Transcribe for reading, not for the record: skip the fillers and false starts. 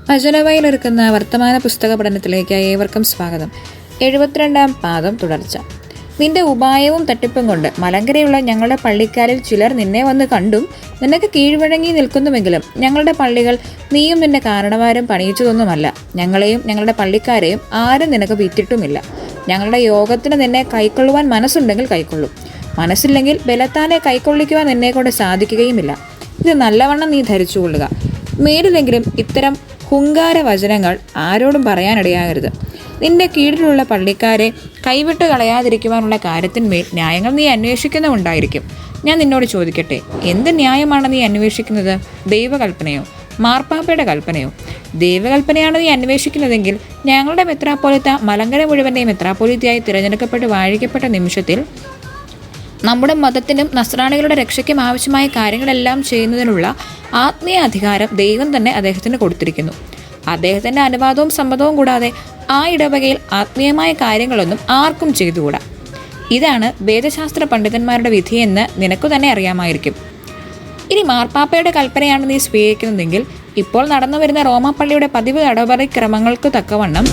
ഭജനവയിലൊരുക്കുന്ന വർത്തമാന പുസ്തക പഠനത്തിലേക്ക് ഏവർക്കും സ്വാഗതം. 72-ാം പാദം തുടർച്ച. നിന്റെ ഉപായവും തട്ടിപ്പും കൊണ്ട് മലങ്കരയുള്ള ഞങ്ങളുടെ പള്ളിക്കാരിൽ ചിലർ നിന്നെ വന്ന് കണ്ടും നിനക്ക് കീഴ്വഴങ്ങി നിൽക്കുന്നുവെങ്കിലും ഞങ്ങളുടെ പള്ളികൾ നീയും നിന്റെ കാരണവാരും പണിയിച്ചതൊന്നുമല്ല. ഞങ്ങളെയും ഞങ്ങളുടെ പള്ളിക്കാരെയും ആരും നിനക്ക് വിറ്റിട്ടുമില്ല. ഞങ്ങളുടെ യോഗത്തിന് നിന്നെ കൈക്കൊള്ളുവാൻ മനസ്സുണ്ടെങ്കിൽ കൈക്കൊള്ളും, മനസ്സില്ലെങ്കിൽ ബലത്താലെ കൈക്കൊള്ളിക്കുവാൻ നിന്നെക്കൊണ്ട് സാധിക്കുകയുമില്ല. ഇത് നല്ലവണ്ണം നീ ധരിച്ചുകൊള്ളുക. മേലിലെങ്കിലും ഇത്തരം ഹുങ്കാര വചനങ്ങൾ ആരോടും പറയാനിടയാകരുത്. നിന്റെ കീഴിലുള്ള പള്ളിക്കാരെ കൈവിട്ട് കളയാതിരിക്കുവാനുള്ള കാര്യത്തിന്മേൽ ന്യായങ്ങൾ നീ അന്വേഷിക്കുന്നുണ്ടായിരിക്കും. ഞാൻ നിന്നോട് ചോദിക്കട്ടെ, എന്ത് ന്യായമാണ് നീ അന്വേഷിക്കുന്നത്? ദൈവകൽപ്പനയോ മാർപ്പാപ്പയുടെ കൽപ്പനയോ? ദൈവകൽപ്പനയാണ് നീ അന്വേഷിക്കുന്നതെങ്കിൽ ഞങ്ങളുടെ മെത്രാപ്പോലിത്ത മലങ്കര മുഴുവൻ്റെയും മെത്രാപ്പോലിത്തയായി തിരഞ്ഞെടുക്കപ്പെട്ട് വാഴിക്കപ്പെട്ട നിമിഷത്തിൽ നമ്മുടെ മതത്തിനും നസ്രാണികളുടെ രക്ഷയ്ക്കും ആവശ്യമായ കാര്യങ്ങളെല്ലാം ചെയ്യുന്നതിനുള്ള ആത്മീയ അധികാരം ദൈവം തന്നെ അദ്ദേഹത്തിന് കൊടുത്തിരിക്കുന്നു. അദ്ദേഹത്തിൻ്റെ അനുവാദവും സമ്മതവും കൂടാതെ ആ ഇടവകയിൽ ആത്മീയമായ കാര്യങ്ങളൊന്നും ആർക്കും ചെയ്തുകൂടാ. ഇതാണ് വേദശാസ്ത്ര പണ്ഡിതന്മാരുടെ വിധിയെന്ന് നിനക്കു തന്നെ അറിയാമായിരിക്കും. ഇനി മാർപ്പാപ്പയുടെ കൽപ്പനയാണ് നീ സ്വീകരിക്കുന്നതെങ്കിൽ ഇപ്പോൾ നടന്നു വരുന്ന റോമാപ്പള്ളിയുടെ പതിവ് ഇടവറി ക്രമങ്ങൾക്ക് തക്കവണ്ണം